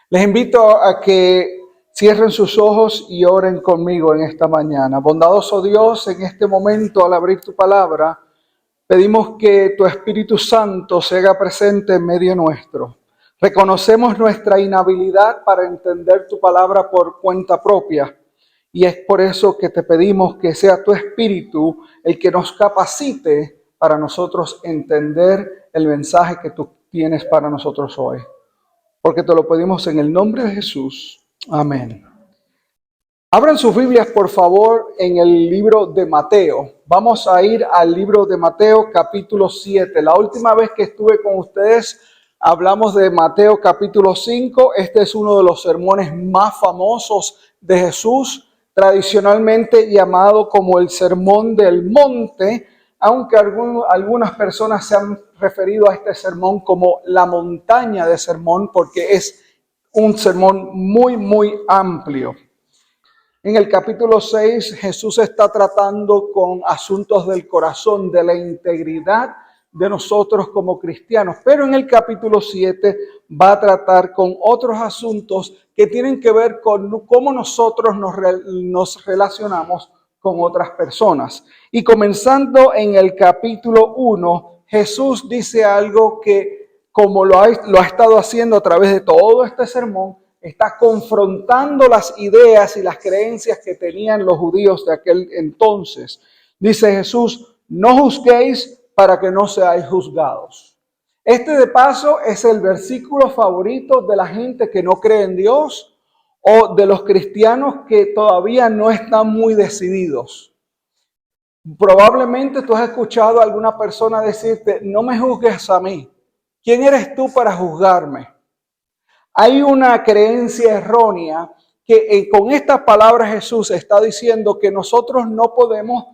Les invito a que cierren sus ojos y oren conmigo en esta mañana. Bondadoso Dios, en este momento al abrir tu palabra, pedimos que tu Espíritu Santo se haga presente en medio nuestro. Reconocemos nuestra inhabilidad para entender tu palabra por cuenta propia y es por eso que te pedimos que sea tu Espíritu el que nos capacite para nosotros entender el mensaje que tú tienes para nosotros hoy. Porque te lo pedimos en el nombre de Jesús. Amén. Abran sus Biblias, por favor, en el libro de Mateo. Vamos a ir al libro de Mateo, capítulo 7. La última vez que estuve con ustedes, hablamos de Mateo, capítulo 5. Este es uno de los sermones más famosos de Jesús, tradicionalmente llamado como el Sermón del Monte, aunque algunas personas se han referido a este sermón como la montaña de sermón, porque es un sermón muy amplio. En el capítulo 6, Jesús está tratando con asuntos del corazón, de la integridad de nosotros como cristianos. Pero en el capítulo 7 va a tratar con otros asuntos que tienen que ver con cómo nosotros nos relacionamos con otras personas. Y comenzando en el capítulo 1, Jesús dice algo que, como lo ha estado haciendo a través de todo este sermón, está confrontando las ideas y las creencias que tenían los judíos de aquel entonces. Dice Jesús: no juzguéis para que no seáis juzgados. Este de paso es el versículo favorito de la gente que no cree en Dios o de los cristianos que todavía no están muy decididos. Probablemente tú has escuchado a alguna persona decirte: no me juzgues a mí. ¿Quién eres tú para juzgarme? Hay una creencia errónea que con estas palabras Jesús está diciendo que nosotros no podemos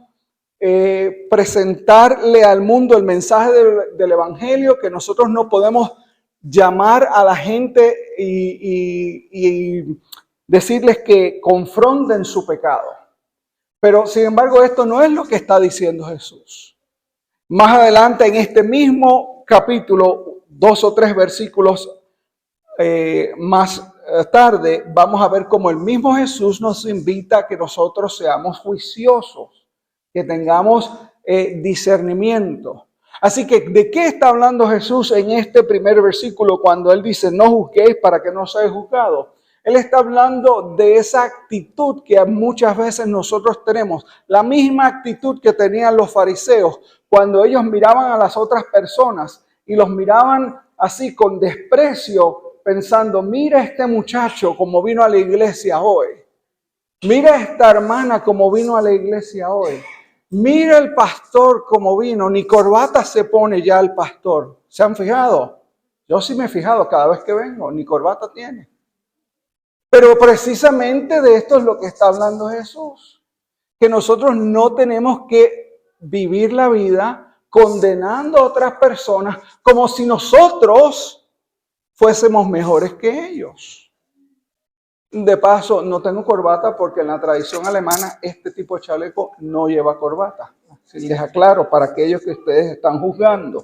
presentarle al mundo el mensaje del Evangelio, que nosotros no podemos llamar a la gente y decirles que confronten su pecado. Pero sin embargo, esto no es lo que está diciendo Jesús. Más adelante en este mismo capítulo, 2 o 3 versículos más tarde, vamos a ver cómo el mismo Jesús nos invita a que nosotros seamos juiciosos, que tengamos discernimiento. Así que, ¿de qué está hablando Jesús en este primer versículo cuando Él dice: no juzguéis para que no seáis juzgados? Él está hablando de esa actitud que muchas veces nosotros tenemos, la misma actitud que tenían los fariseos cuando ellos miraban a las otras personas y los miraban así con desprecio, pensando: mira este muchacho como vino a la iglesia hoy. Mira esta hermana como vino a la iglesia hoy. Mira el pastor como vino. Ni corbata se pone ya el pastor. ¿Se han fijado? Yo sí me he fijado cada vez que vengo. Ni corbata tiene. Pero precisamente de esto es lo que está hablando Jesús. Que nosotros no tenemos que vivir la vida condenando a otras personas como si nosotros fuésemos mejores que ellos. De paso, no tengo corbata porque en la tradición alemana este tipo de chaleco no lleva corbata. Así les aclaro para aquellos que ustedes están juzgando.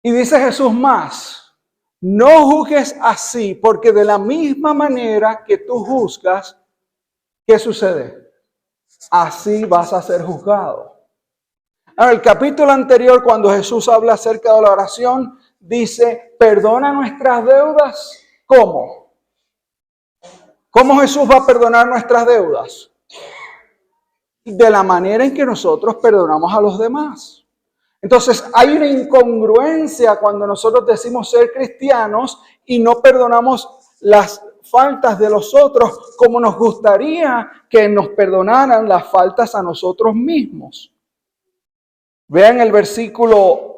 Y dice Jesús más: no juzgues así, porque de la misma manera que tú juzgas, ¿qué sucede? Así vas a ser juzgado. En el capítulo anterior, cuando Jesús habla acerca de la oración, dice: perdona nuestras deudas. ¿Cómo? ¿Cómo Jesús va a perdonar nuestras deudas? De la manera en que nosotros perdonamos a los demás. Entonces hay una incongruencia cuando nosotros decimos ser cristianos y no perdonamos las faltas de los otros como nos gustaría que nos perdonaran las faltas a nosotros mismos. Vean el versículo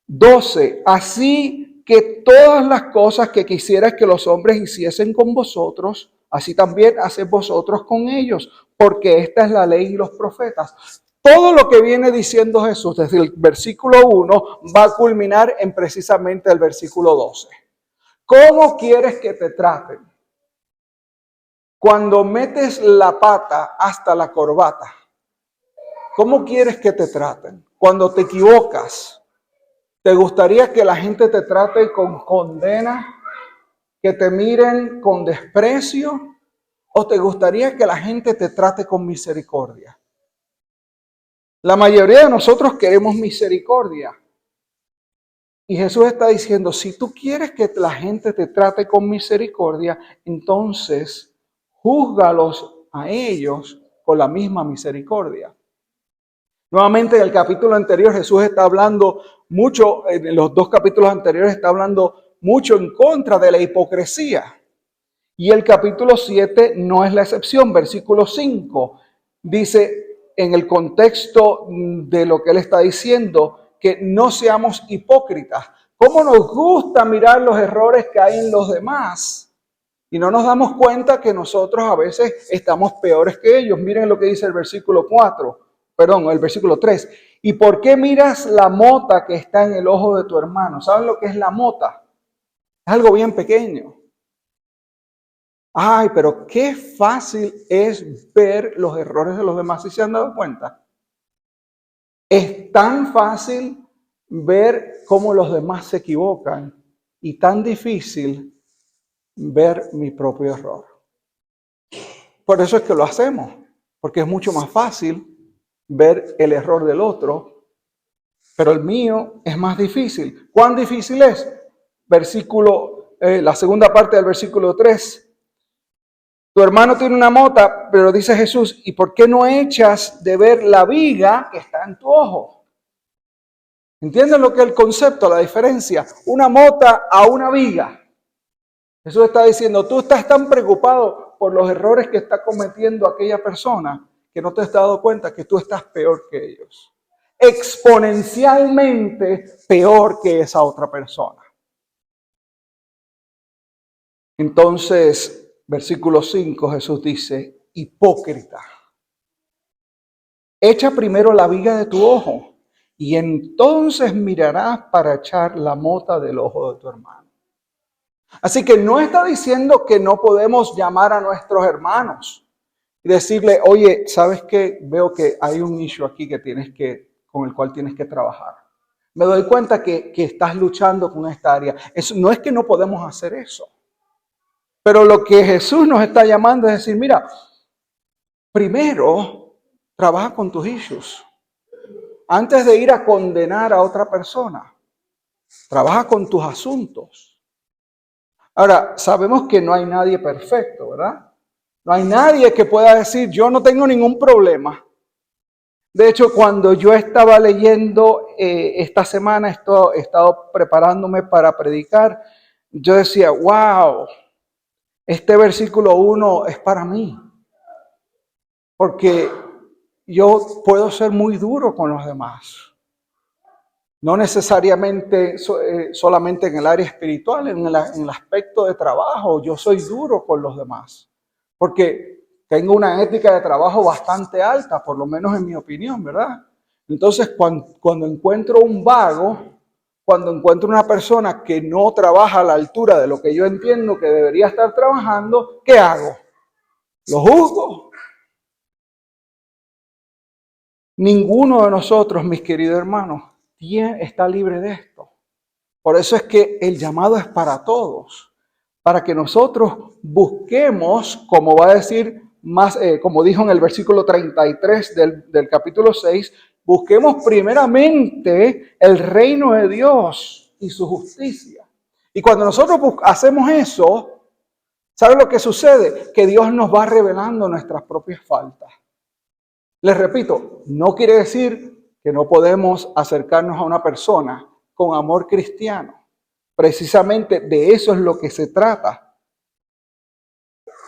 12. Así que todas las cosas que quisierais que los hombres hiciesen con vosotros, así también haced vosotros con ellos, porque esta es la ley y los profetas. Todo lo que viene diciendo Jesús desde el versículo 1 va a culminar en precisamente el versículo 12. ¿Cómo quieres que te traten? Cuando metes la pata hasta la corbata, ¿cómo quieres que te traten? Cuando te equivocas, ¿te gustaría que la gente te trate con condena que te miren con desprecio o te gustaría que la gente te trate con misericordia? La mayoría de nosotros queremos misericordia. Y Jesús está diciendo, si tú quieres que la gente te trate con misericordia, entonces júzgalos a ellos con la misma misericordia. Nuevamente en el capítulo anterior Jesús está hablando mucho, en los 2 capítulos anteriores está hablando mucho en contra de la hipocresía. Y el capítulo 7 no es la excepción. Versículo 5 dice, en el contexto de lo que él está diciendo, que no seamos hipócritas. ¿Cómo nos gusta mirar los errores que hay en los demás? Y no nos damos cuenta que nosotros a veces estamos peores que ellos. Miren lo que dice el versículo 3. ¿Y por qué miras la mota que está en el ojo de tu hermano? ¿Saben lo que es la mota? Es algo bien pequeño. Ay, pero qué fácil es ver los errores de los demás, ¿si se han dado cuenta? Es tan fácil ver cómo los demás se equivocan y tan difícil ver mi propio error. Por eso es que lo hacemos, porque es mucho más fácil ver el error del otro, pero el mío es más difícil. ¿Cuán difícil es? La segunda parte del versículo 3. Tu hermano tiene una mota, pero dice Jesús, ¿y por qué no echas de ver la viga que está en tu ojo? ¿Entienden lo que es el concepto, la diferencia? Una mota a una viga. Jesús está diciendo, tú estás tan preocupado por los errores que está cometiendo aquella persona que no te has dado cuenta que tú estás peor que ellos. Exponencialmente peor que esa otra persona. Entonces, versículo 5, Jesús dice, hipócrita, echa primero la viga de tu ojo y entonces mirarás para echar la mota del ojo de tu hermano. Así que no está diciendo que no podemos llamar a nuestros hermanos y decirle, oye, ¿sabes qué? Veo que hay un issue aquí con el cual tienes que trabajar. Me doy cuenta que estás luchando con esta área. No es que no podemos hacer eso. Pero lo que Jesús nos está llamando es decir, mira, primero trabaja con tus issues. Antes de ir a condenar a otra persona, trabaja con tus asuntos. Ahora, sabemos que no hay nadie perfecto, ¿verdad? No hay nadie que pueda decir, yo no tengo ningún problema. De hecho, cuando yo estaba leyendo esta semana, he estado preparándome para predicar, yo decía, wow, este versículo 1 es para mí. Porque yo puedo ser muy duro con los demás. No necesariamente solamente en el área espiritual, en el aspecto de trabajo, yo soy duro con los demás. Porque tengo una ética de trabajo bastante alta, por lo menos en mi opinión, ¿verdad? Entonces, cuando encuentro un vago, cuando encuentro una persona que no trabaja a la altura de lo que yo entiendo que debería estar trabajando, ¿qué hago? ¿Lo juzgo? Ninguno de nosotros, mis queridos hermanos, está libre de esto. Por eso es que el llamado es para todos, para que nosotros busquemos, como va a decir más, como dijo en el versículo 33 del capítulo 6, busquemos primeramente el reino de Dios y su justicia. Y cuando nosotros hacemos eso, ¿sabe lo que sucede? Que Dios nos va revelando nuestras propias faltas. Les repito, no quiere decir que no podemos acercarnos a una persona con amor cristiano. Precisamente de eso es lo que se trata.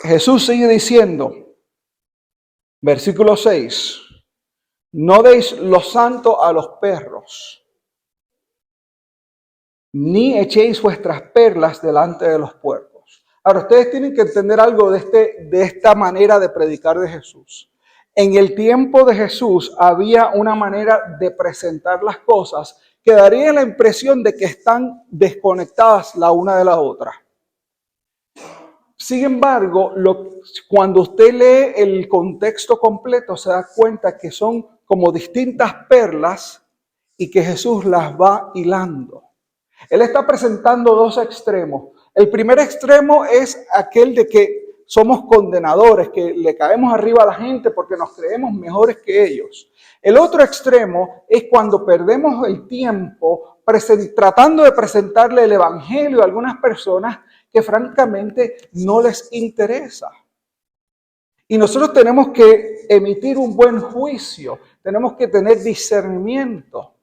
Jesús sigue diciendo, versículo 6, no deis lo santo a los perros, ni echéis vuestras perlas delante de los puercos. Ahora, ustedes tienen que entender algo de esta manera de predicar de Jesús. En el tiempo de Jesús había una manera de presentar las cosas que daría la impresión de que están desconectadas la una de la otra. Sin embargo, cuando usted lee el contexto completo, se da cuenta que son como distintas perlas y que Jesús las va hilando. Él está presentando dos extremos. El primer extremo es aquel de que somos condenadores, que le caemos arriba a la gente porque nos creemos mejores que ellos. El otro extremo es cuando perdemos el tiempo tratando de presentarle el evangelio a algunas personas que francamente no les interesa. Y nosotros tenemos que emitir un buen juicio, tenemos que tener discernimiento.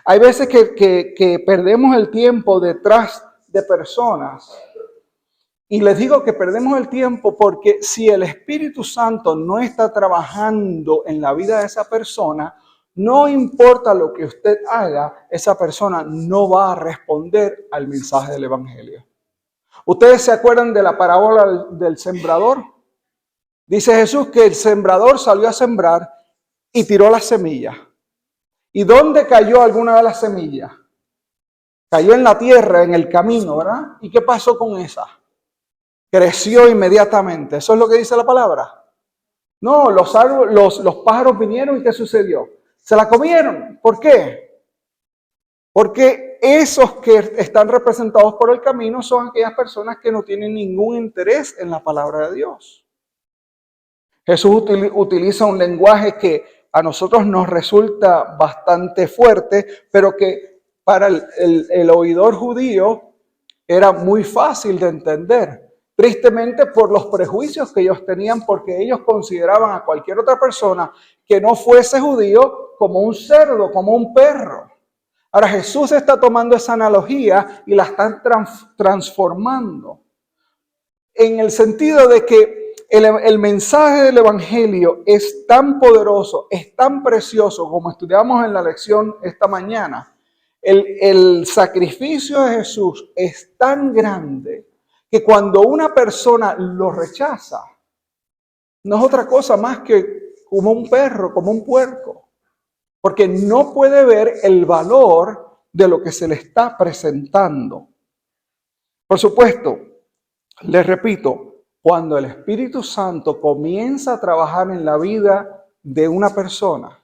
Hay veces que perdemos el tiempo detrás de personas. Y les digo que perdemos el tiempo porque si el Espíritu Santo no está trabajando en la vida de esa persona, no importa lo que usted haga, esa persona no va a responder al mensaje del Evangelio. ¿Ustedes se acuerdan de la parábola del sembrador? Dice Jesús que el sembrador salió a sembrar y tiró las semillas. ¿Y dónde cayó alguna de las semillas? Cayó en la tierra, en el camino, ¿verdad? ¿Y qué pasó con esa? Creció inmediatamente. ¿Eso es lo que dice la palabra? No, los pájaros vinieron y ¿qué sucedió? Se la comieron. ¿Por qué? Porque esos que están representados por el camino son aquellas personas que no tienen ningún interés en la palabra de Dios. Jesús utiliza un lenguaje que a nosotros nos resulta bastante fuerte, pero que para el oidor judío era muy fácil de entender. Tristemente por los prejuicios que ellos tenían, porque ellos consideraban a cualquier otra persona que no fuese judío como un cerdo, como un perro. Ahora Jesús está tomando esa analogía y la está transformando en el sentido de que el mensaje del Evangelio es tan poderoso, es tan precioso, como estudiamos en la lección esta mañana. El sacrificio de Jesús es tan grande que cuando una persona lo rechaza, no es otra cosa más que como un perro, como un puerco, porque no puede ver el valor de lo que se le está presentando. Por supuesto, les repito, cuando el Espíritu Santo comienza a trabajar en la vida de una persona,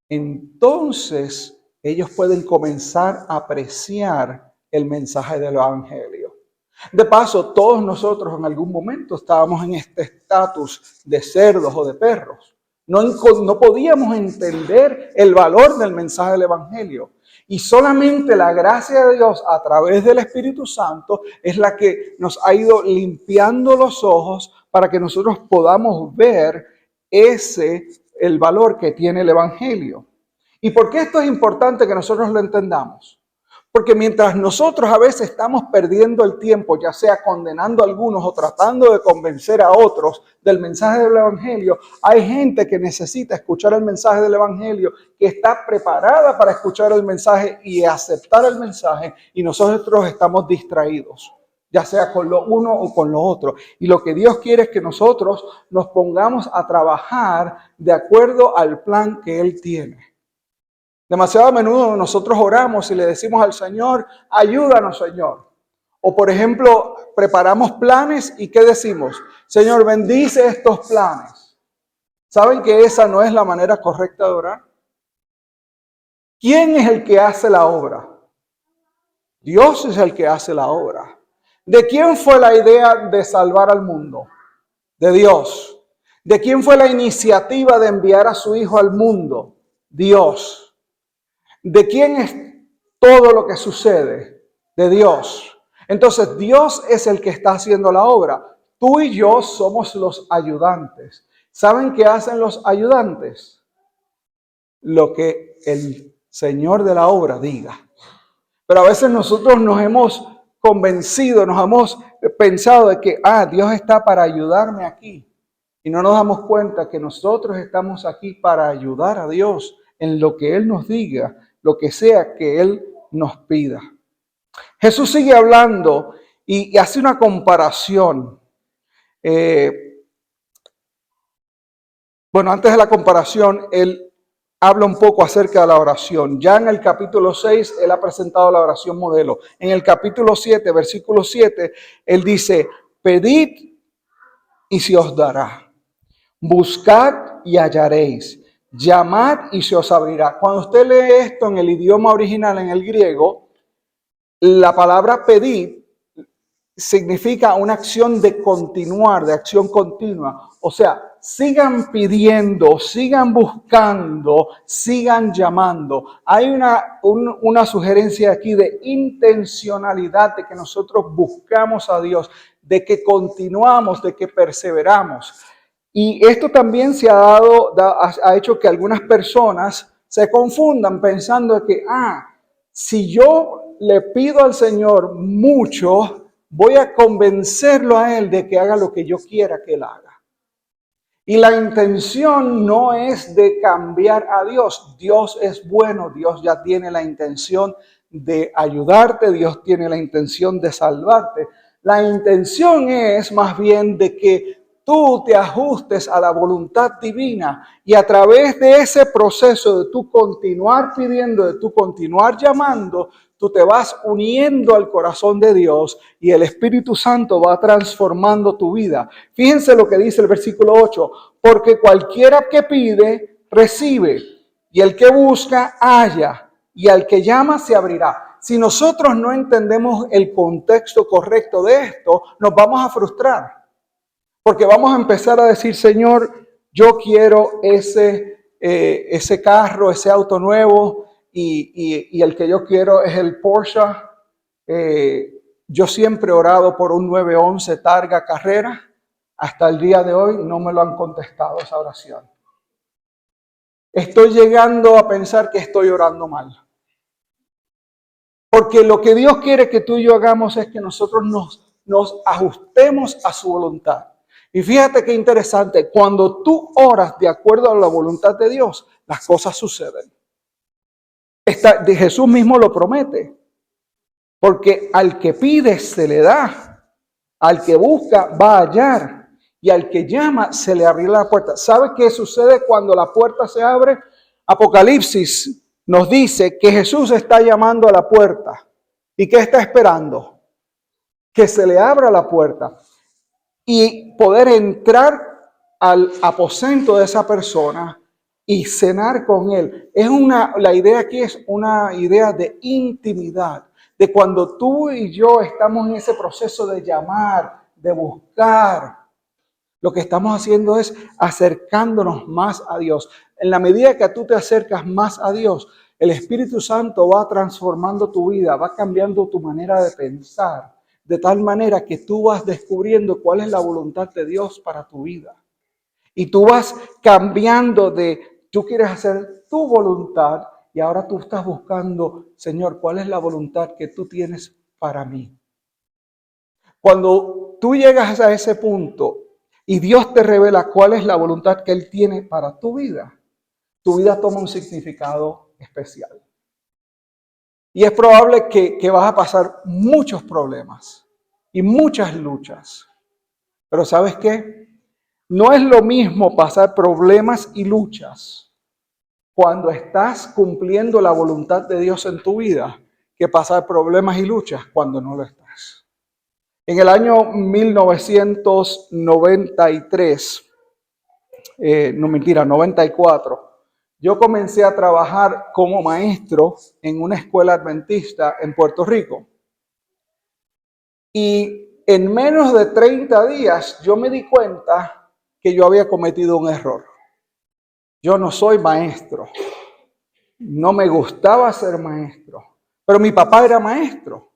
entonces ellos pueden comenzar a apreciar el mensaje del Evangelio. De paso, todos nosotros en algún momento estábamos en este estatus de cerdos o de perros. No podíamos entender el valor del mensaje del Evangelio. Y solamente la gracia de Dios a través del Espíritu Santo es la que nos ha ido limpiando los ojos para que nosotros podamos ver el valor que tiene el Evangelio. ¿Y por qué esto es importante que nosotros lo entendamos? Porque mientras nosotros a veces estamos perdiendo el tiempo, ya sea condenando a algunos o tratando de convencer a otros del mensaje del Evangelio, hay gente que necesita escuchar el mensaje del Evangelio, que está preparada para escuchar el mensaje y aceptar el mensaje, y nosotros estamos distraídos, ya sea con lo uno o con lo otro. Y lo que Dios quiere es que nosotros nos pongamos a trabajar de acuerdo al plan que Él tiene. Demasiado a menudo nosotros oramos y le decimos al Señor, ayúdanos, Señor. O por ejemplo, preparamos planes y ¿qué decimos? Señor, bendice estos planes. ¿Saben que esa no es la manera correcta de orar? ¿Quién es el que hace la obra? Dios es el que hace la obra. ¿De quién fue la idea de salvar al mundo? De Dios. ¿De quién fue la iniciativa de enviar a su Hijo al mundo? Dios. ¿De quién es todo lo que sucede? De Dios. Entonces Dios es el que está haciendo la obra. Tú y yo somos los ayudantes. ¿Saben qué hacen los ayudantes? Lo que el Señor de la obra diga. Pero a veces nosotros nos hemos convencido, nos hemos pensado de que, Dios está para ayudarme aquí. Y no nos damos cuenta que nosotros estamos aquí para ayudar a Dios en lo que Él nos diga, lo que sea que Él nos pida. Jesús sigue hablando y hace una comparación. Antes de la comparación, Él habla un poco acerca de la oración. Ya en el capítulo 6, Él ha presentado la oración modelo. En el capítulo 7, versículo 7, Él dice, pedid y se os dará. Buscad y hallaréis. Llamad y se os abrirá. Cuando usted lee esto en el idioma original, en el griego, la palabra pedir significa una acción de continuar, de acción continua. O sea, sigan pidiendo, sigan buscando, sigan llamando. Hay una sugerencia aquí de intencionalidad, de que nosotros buscamos a Dios, de que continuamos, de que perseveramos. Y esto también ha hecho que algunas personas se confundan pensando que, si yo le pido al Señor mucho, voy a convencerlo a Él de que haga lo que yo quiera que Él haga. Y la intención no es de cambiar a Dios. Dios es bueno, Dios ya tiene la intención de ayudarte, Dios tiene la intención de salvarte. La intención es más bien de que tú te ajustes a la voluntad divina y a través de ese proceso de tú continuar pidiendo, de tú continuar llamando, tú te vas uniendo al corazón de Dios y el Espíritu Santo va transformando tu vida. Fíjense lo que dice el versículo 8, porque cualquiera que pide, recibe, y el que busca, halla, y al que llama, se abrirá. Si nosotros no entendemos el contexto correcto de esto, nos vamos a frustrar. Porque vamos a empezar a decir, Señor, yo quiero ese carro, ese auto nuevo, y el que yo quiero es el Porsche. Yo siempre he orado por un 911 Targa Carrera. Hasta el día de hoy no me lo han contestado esa oración. Estoy llegando a pensar que estoy orando mal. Porque lo que Dios quiere que tú y yo hagamos es que nosotros nos ajustemos a su voluntad. Y fíjate qué interesante, cuando tú oras de acuerdo a la voluntad de Dios, las cosas suceden. Jesús mismo lo promete, porque al que pide se le da, al que busca va a hallar, y al que llama se le abrirá la puerta. ¿Sabe qué sucede cuando la puerta se abre? Apocalipsis nos dice que Jesús está llamando a la puerta. ¿Y qué está esperando? Que se le abra la puerta y poder entrar al aposento de esa persona y cenar con él. La idea aquí es una idea de intimidad, de cuando tú y yo estamos en ese proceso de llamar, de buscar. Lo que estamos haciendo es acercándonos más a Dios. En la medida que tú te acercas más a Dios, el Espíritu Santo va transformando tu vida, va cambiando tu manera de pensar, de tal manera que tú vas descubriendo cuál es la voluntad de Dios para tu vida. Y tú vas cambiando tú quieres hacer tu voluntad y ahora tú estás buscando, Señor, ¿cuál es la voluntad que tú tienes para mí? Cuando tú llegas a ese punto y Dios te revela cuál es la voluntad que Él tiene para tu vida toma un significado especial. Y es probable que vas a pasar muchos problemas y muchas luchas. Pero ¿sabes qué? No es lo mismo pasar problemas y luchas cuando estás cumpliendo la voluntad de Dios en tu vida que pasar problemas y luchas cuando no lo estás. En el año 1993, 94, yo comencé a trabajar como maestro en una escuela adventista en Puerto Rico. Y en menos de 30 días yo me di cuenta que yo había cometido un error. Yo no soy maestro. No me gustaba ser maestro. Pero mi papá era maestro.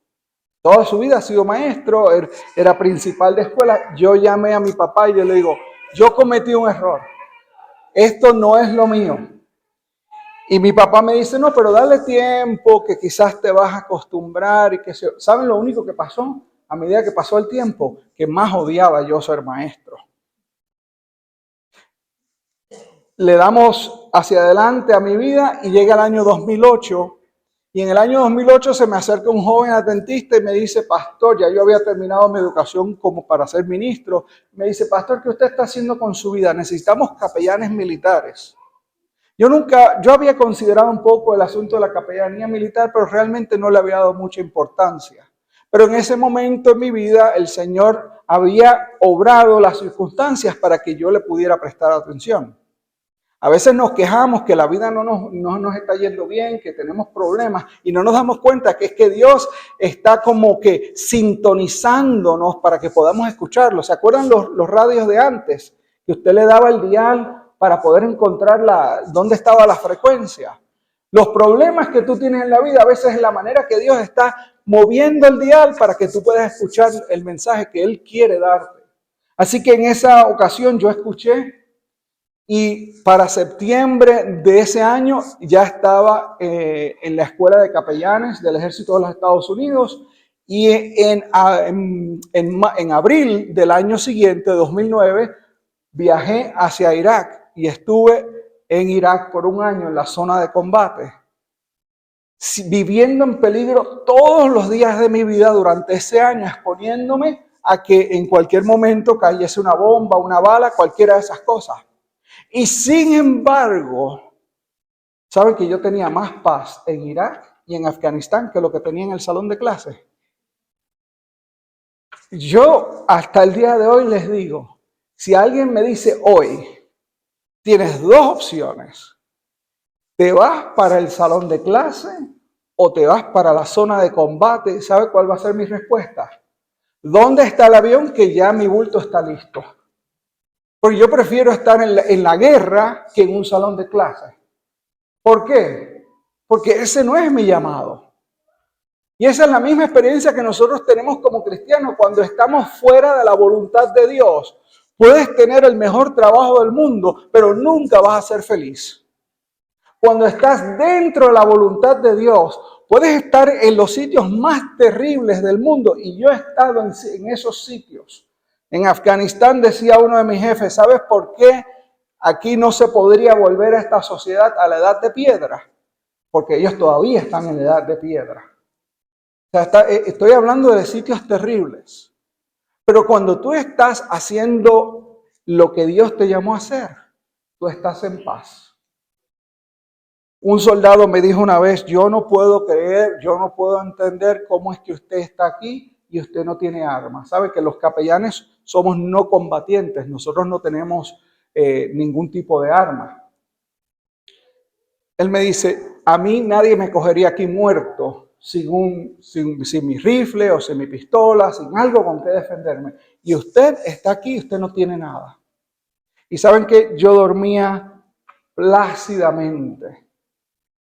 Toda su vida ha sido maestro, era principal de escuela. Yo llamé a mi papá y yo le digo, yo cometí un error. Esto no es lo mío. Y mi papá me dice, no, pero dale tiempo, que quizás te vas a acostumbrar. Y que ¿saben lo único que pasó? A medida que pasó el tiempo, que más odiaba yo ser maestro. Le damos hacia adelante a mi vida y llega el año 2008. Y en el año 2008 se me acerca un joven adventista y me dice, pastor, ya yo había terminado mi educación como para ser ministro. Me dice, pastor, ¿qué usted está haciendo con su vida? Necesitamos capellanes militares. Yo había considerado un poco el asunto de la capellanía militar, pero realmente no le había dado mucha importancia. Pero en ese momento en mi vida, el Señor había obrado las circunstancias para que yo le pudiera prestar atención. A veces nos quejamos que la vida no nos está yendo bien, que tenemos problemas y no nos damos cuenta que es que Dios está como que sintonizándonos para que podamos escucharlo. ¿Se acuerdan los radios de antes? Que usted le daba el dial para poder encontrar dónde estaba la frecuencia. Los problemas que tú tienes en la vida a veces es la manera que Dios está moviendo el dial para que tú puedas escuchar el mensaje que Él quiere darte. Así que en esa ocasión yo escuché. Y para septiembre de ese año ya estaba en la escuela de capellanes del Ejército de los Estados Unidos. Y en abril del año siguiente, 2009, viajé hacia Irak y estuve en Irak por un año en la zona de combate, viviendo en peligro todos los días de mi vida durante ese año, exponiéndome a que en cualquier momento cayese una bomba, una bala, cualquiera de esas cosas. Y sin embargo, ¿saben que yo tenía más paz en Irak y en Afganistán que lo que tenía en el salón de clase? Yo hasta el día de hoy les digo, si alguien me dice hoy, tienes dos opciones, te vas para el salón de clase o te vas para la zona de combate, ¿sabe cuál va a ser mi respuesta? ¿Dónde está el avión? Que ya mi bulto está listo. Porque yo prefiero estar en la guerra que en un salón de clases. ¿Por qué? Porque ese no es mi llamado. Y esa es la misma experiencia que nosotros tenemos como cristianos cuando estamos fuera de la voluntad de Dios. Puedes tener el mejor trabajo del mundo, pero nunca vas a ser feliz. Cuando estás dentro de la voluntad de Dios, puedes estar en los sitios más terribles del mundo. Y yo he estado en esos sitios. En Afganistán decía uno de mis jefes, ¿sabes por qué aquí no se podría volver a esta sociedad a la edad de piedra? Porque ellos todavía están en la edad de piedra. O sea, estoy hablando de sitios terribles. Pero cuando tú estás haciendo lo que Dios te llamó a hacer, tú estás en paz. Un soldado me dijo una vez, yo no puedo creer, yo no puedo entender cómo es que usted está aquí y usted no tiene armas. ¿Sabe que los capellanes somos no combatientes? Nosotros no tenemos ningún tipo de arma. Él me dice, a mí nadie me cogería aquí muerto sin mi rifle o sin mi pistola, sin algo con que defenderme. Y usted está aquí, usted no tiene nada. Y saben que yo dormía plácidamente.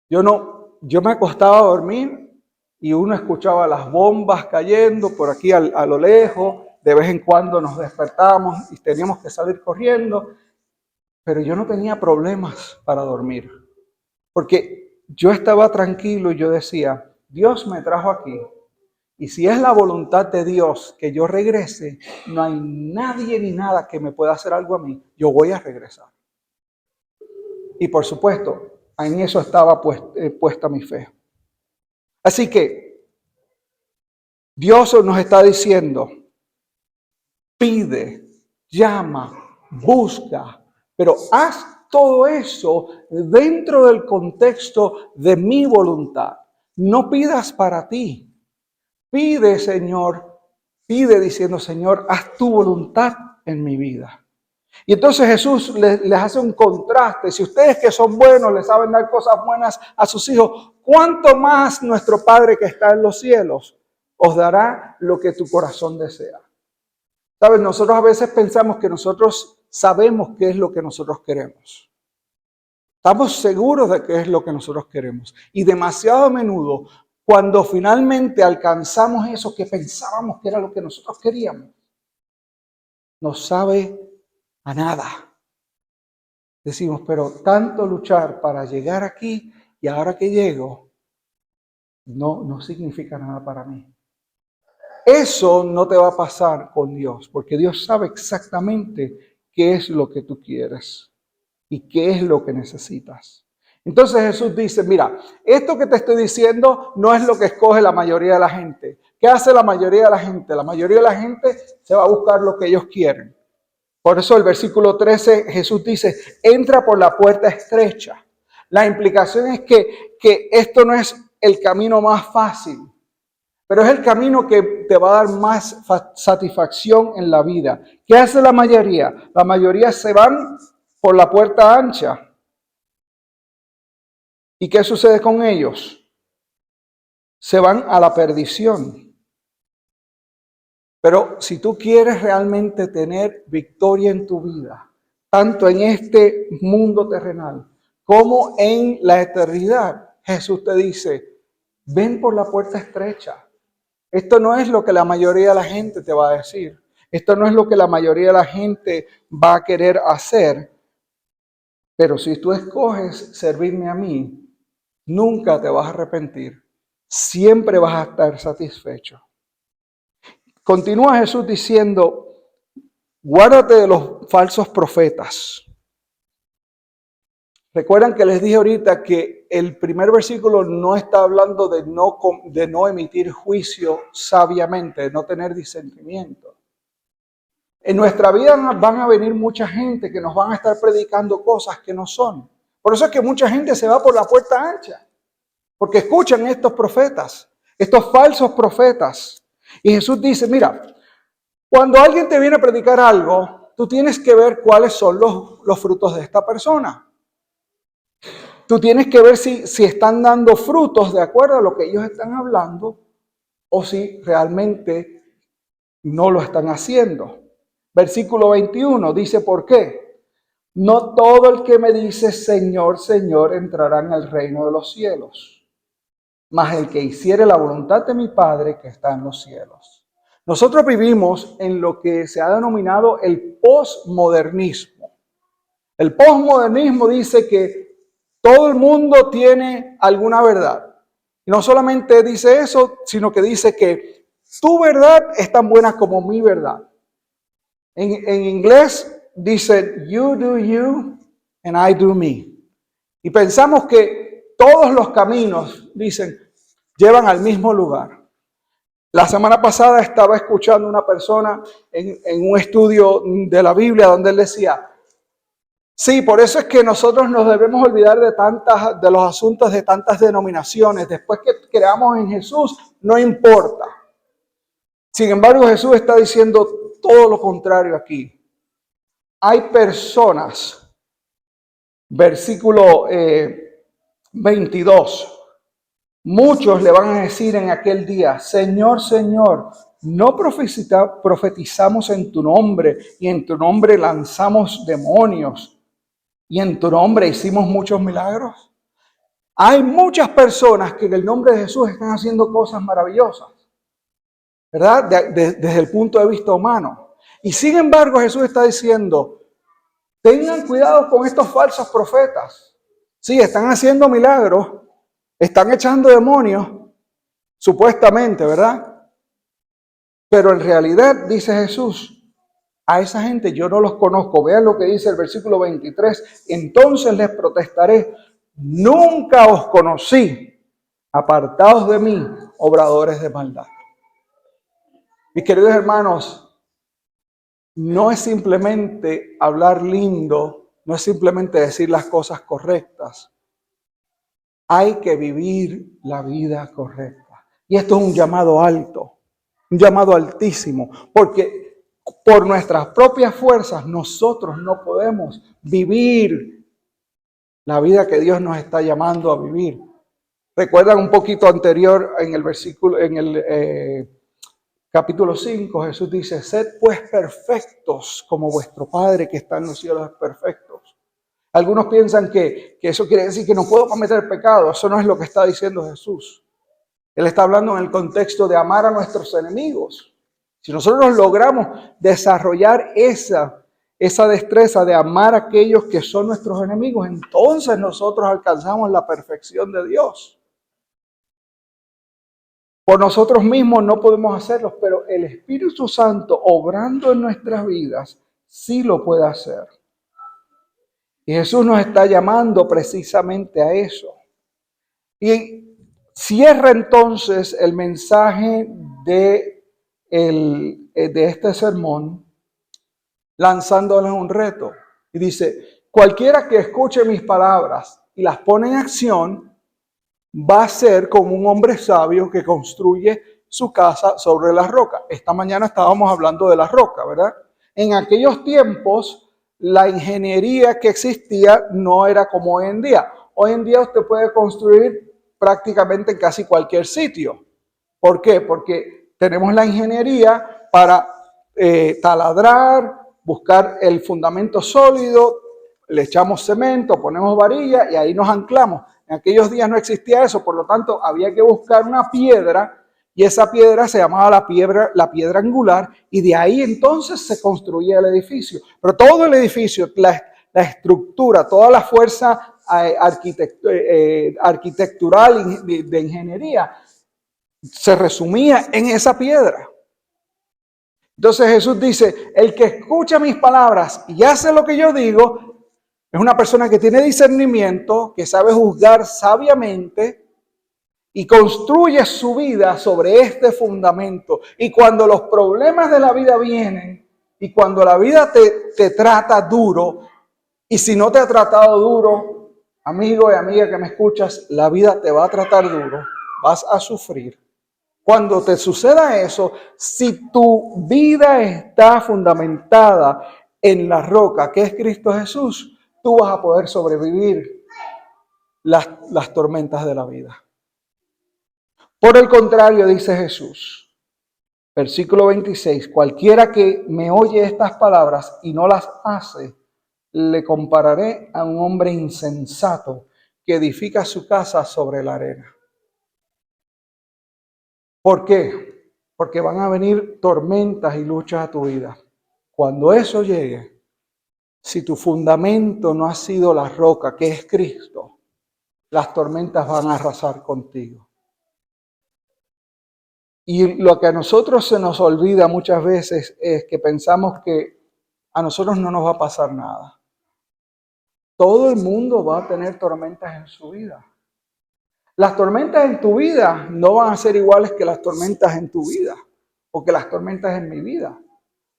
Yo me acostaba a dormir y uno escuchaba las bombas cayendo por aquí a lo lejos. De vez en cuando nos despertábamos y teníamos que salir corriendo. Pero yo no tenía problemas para dormir. Porque yo estaba tranquilo y yo decía, Dios me trajo aquí. Y si es la voluntad de Dios que yo regrese, no hay nadie ni nada que me pueda hacer algo a mí. Yo voy a regresar. Y por supuesto, en eso estaba puesta mi fe. Así que Dios nos está diciendo, pide, llama, busca, pero haz todo eso dentro del contexto de mi voluntad. No pidas para ti. Pide, Señor, pide diciendo, Señor, haz tu voluntad en mi vida. Y entonces Jesús les hace un contraste. Si ustedes que son buenos le saben dar cosas buenas a sus hijos, ¿cuánto más nuestro Padre que está en los cielos os dará lo que tu corazón desea? ¿Sabes? Nosotros a veces pensamos que nosotros sabemos qué es lo que nosotros queremos. Estamos seguros de qué es lo que nosotros queremos. Y demasiado a menudo, cuando finalmente alcanzamos eso que pensábamos que era lo que nosotros queríamos, nos sabe a nada. Decimos, pero tanto luchar para llegar aquí y ahora que llego, no significa nada para mí. Eso no te va a pasar con Dios, porque Dios sabe exactamente qué es lo que tú quieres y qué es lo que necesitas. Entonces Jesús dice, mira, esto que te estoy diciendo no es lo que escoge la mayoría de la gente. ¿Qué hace la mayoría de la gente? La mayoría de la gente se va a buscar lo que ellos quieren. Por eso el versículo 13 Jesús dice, entra por la puerta estrecha. La implicación es que esto no es el camino más fácil, pero es el camino que te va a dar más satisfacción en la vida. ¿Qué hace la mayoría? La mayoría se van por la puerta ancha. ¿Y qué sucede con ellos? Se van a la perdición. Pero si tú quieres realmente tener victoria en tu vida, tanto en este mundo terrenal como en la eternidad, Jesús te dice, ven por la puerta estrecha. Esto no es lo que la mayoría de la gente te va a decir. Esto no es lo que la mayoría de la gente va a querer hacer. Pero si tú escoges servirme a mí, nunca te vas a arrepentir. Siempre vas a estar satisfecho. Continúa Jesús diciendo, guárdate de los falsos profetas. Recuerdan que les dije ahorita que el primer versículo no está hablando de no emitir juicio sabiamente, de no tener discernimiento. En nuestra vida van a venir mucha gente que nos van a estar predicando cosas que no son. Por eso es que mucha gente se va por la puerta ancha, porque escuchan estos profetas, estos falsos profetas. Y Jesús dice, mira, cuando alguien te viene a predicar algo, tú tienes que ver cuáles son los frutos de esta persona. Tú tienes que ver si están dando frutos de acuerdo a lo que ellos están hablando o si realmente no lo están haciendo. Versículo 21 dice, ¿por qué? No todo el que me dice Señor, Señor entrará en el reino de los cielos, mas el que hiciere la voluntad de mi Padre que está en los cielos. Nosotros vivimos en lo que se ha denominado el posmodernismo. El posmodernismo dice que todo el mundo tiene alguna verdad. Y no solamente dice eso, sino que dice que tu verdad es tan buena como mi verdad. En inglés dice, you do you and I do me. Y pensamos que todos los caminos, dicen, llevan al mismo lugar. La semana pasada estaba escuchando una persona en un estudio de la Biblia donde él decía, sí, por eso es que nosotros nos debemos olvidar de los asuntos de tantas denominaciones. Después que creamos en Jesús, no importa. Sin embargo, Jesús está diciendo todo lo contrario aquí. Hay personas, versículo 22, muchos le van a decir en aquel día, Señor, Señor, ¿no profetizamos en tu nombre y en tu nombre lanzamos demonios y en tu nombre hicimos muchos milagros? Hay muchas personas que en el nombre de Jesús están haciendo cosas maravillosas, ¿verdad? Desde el punto de vista humano. Y sin embargo Jesús está diciendo, tengan cuidado con estos falsos profetas. Sí, están haciendo milagros, están echando demonios, supuestamente, ¿verdad? Pero en realidad, dice Jesús, a esa gente yo no los conozco. Vean lo que dice el versículo 23. Entonces les protestaré, nunca os conocí, apartados de mí, obradores de maldad. Mis queridos hermanos, no es simplemente hablar lindo, no es simplemente decir las cosas correctas. Hay que vivir la vida correcta. Y esto es un llamado alto, un llamado altísimo, porque por nuestras propias fuerzas nosotros no podemos vivir la vida que Dios nos está llamando a vivir. Recuerdan un poquito anterior en el versículo, en el capítulo 5, Jesús dice, sed pues perfectos como vuestro Padre que está en los cielos es perfecto. Algunos piensan que eso quiere decir que no puedo cometer pecado. Eso no es lo que está diciendo Jesús. Él está hablando en el contexto de amar a nuestros enemigos. Si nosotros logramos desarrollar esa destreza de amar a aquellos que son nuestros enemigos, entonces nosotros alcanzamos la perfección de Dios. Por nosotros mismos no podemos hacerlo, pero el Espíritu Santo, obrando en nuestras vidas, sí lo puede hacer. Y Jesús nos está llamando precisamente a eso. Y cierra entonces el mensaje de este sermón lanzándoles un reto. Y dice, cualquiera que escuche mis palabras y las pone en acción, va a ser como un hombre sabio que construye su casa sobre la roca. Esta mañana estábamos hablando de la roca, ¿verdad? En aquellos tiempos, la ingeniería que existía no era como hoy en día. Hoy en día usted puede construir prácticamente en casi cualquier sitio. ¿Por qué? Porque tenemos la ingeniería para taladrar, buscar el fundamento sólido, le echamos cemento, ponemos varilla y ahí nos anclamos. En aquellos días no existía eso, por lo tanto había que buscar una piedra y esa piedra se llamaba la piedra angular y de ahí entonces se construía el edificio. Pero todo el edificio, la estructura, toda la fuerza arquitectural de ingeniería se resumía en esa piedra. Entonces Jesús dice, el que escucha mis palabras y hace lo que yo digo, es una persona que tiene discernimiento, que sabe juzgar sabiamente y construye su vida sobre este fundamento. Y cuando los problemas de la vida vienen y cuando la vida te trata duro, y si no te ha tratado duro, amigo y amiga que me escuchas, la vida te va a tratar duro, vas a sufrir. Cuando te suceda eso, si tu vida está fundamentada en la roca que es Cristo Jesús, tú vas a poder sobrevivir las tormentas de la vida. Por el contrario, dice Jesús, versículo 26, cualquiera que me oye estas palabras y no las hace, le compararé a un hombre insensato que edifica su casa sobre la arena. ¿Por qué? Porque van a venir tormentas y luchas a tu vida. Cuando eso llegue, si tu fundamento no ha sido la roca, que es Cristo, las tormentas van a arrasar contigo. Y lo que a nosotros se nos olvida muchas veces es que pensamos que a nosotros no nos va a pasar nada. Todo el mundo va a tener tormentas en su vida. Las tormentas en tu vida no van a ser iguales que las tormentas en tu vida o que las tormentas en mi vida.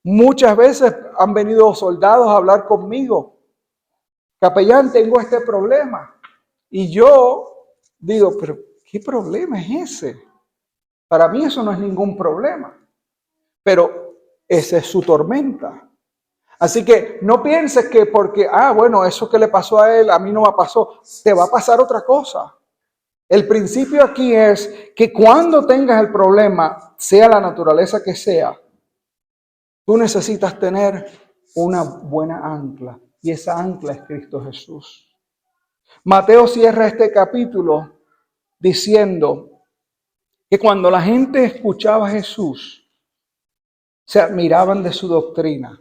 Muchas veces han venido soldados a hablar conmigo. Capellán, tengo este problema. Y yo digo, pero ¿qué problema es ese? Para mí eso no es ningún problema. Pero esa es su tormenta. Así que no pienses que porque, bueno, eso que le pasó a él, a mí no me pasó. Te va a pasar otra cosa. El principio aquí es que cuando tengas el problema, sea la naturaleza que sea, tú necesitas tener una buena ancla. Y esa ancla es Cristo Jesús. Mateo cierra este capítulo diciendo que cuando la gente escuchaba a Jesús, se admiraban de su doctrina,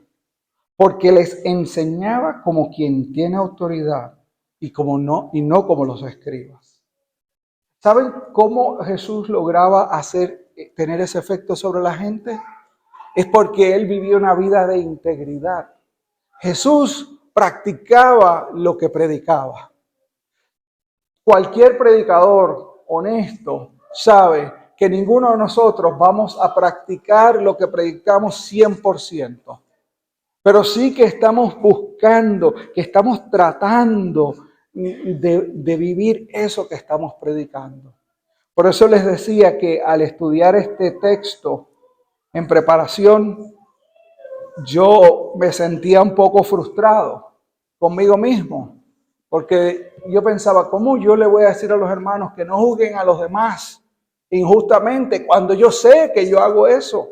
porque les enseñaba como quien tiene autoridad y no como los escribas. ¿Saben cómo Jesús lograba tener ese efecto sobre la gente? Es porque él vivió una vida de integridad. Jesús practicaba lo que predicaba. Cualquier predicador honesto sabe que ninguno de nosotros vamos a practicar lo que predicamos 100%. Pero sí que estamos buscando, que estamos tratando de vivir eso que estamos predicando. Por eso les decía que al estudiar este texto en preparación, yo me sentía un poco frustrado conmigo mismo, porque yo pensaba, ¿cómo yo le voy a decir a los hermanos que no juzguen a los demás injustamente cuando yo sé que yo hago eso?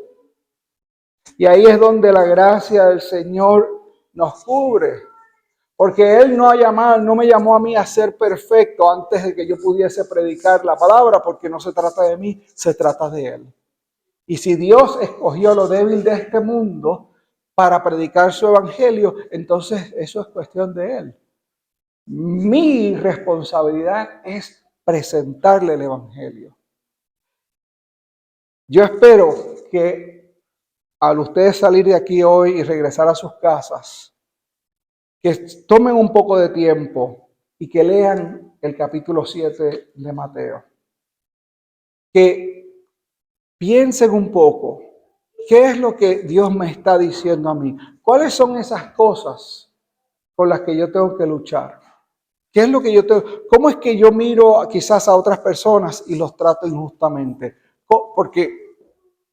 Y ahí es donde la gracia del Señor nos cubre. Porque Él no me llamó a mí a ser perfecto antes de que yo pudiese predicar la palabra, porque no se trata de mí, se trata de Él. Y si Dios escogió lo débil de este mundo para predicar su evangelio, entonces eso es cuestión de Él. Mi responsabilidad es presentarle el evangelio. Yo espero que al ustedes salir de aquí hoy y regresar a sus casas, que tomen un poco de tiempo y que lean el capítulo 7 de Mateo. Que piensen un poco, ¿qué es lo que Dios me está diciendo a mí? ¿Cuáles son esas cosas con las que yo tengo que luchar? ¿Qué es lo que cómo es que yo miro quizás a otras personas y los trato injustamente? Porque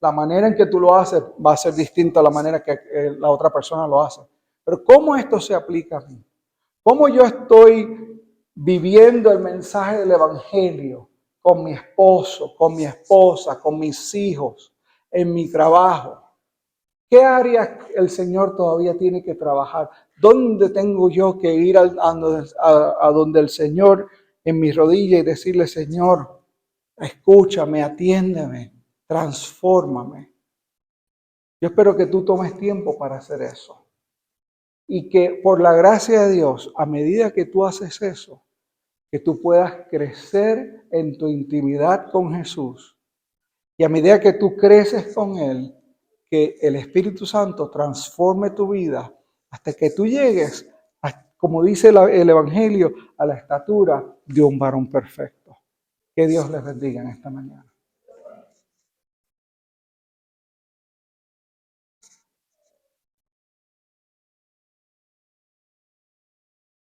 la manera en que tú lo haces va a ser distinta a la manera que la otra persona lo hace. Pero ¿cómo esto se aplica a mí? ¿Cómo yo estoy viviendo el mensaje del Evangelio con mi esposo, con mi esposa, con mis hijos, en mi trabajo. ¿Qué áreas el Señor todavía tiene que trabajar? ¿Dónde tengo yo que ir a donde el Señor en mis rodillas y decirle, Señor, escúchame, atiéndeme, transfórmame? Yo espero que tú tomes tiempo para hacer eso. Y que por la gracia de Dios, a medida que tú haces eso, que tú puedas crecer en tu intimidad con Jesús. Y a medida que tú creces con Él, que el Espíritu Santo transforme tu vida hasta que tú llegues, como dice el Evangelio, a la estatura de un varón perfecto. Que Dios les bendiga en esta mañana.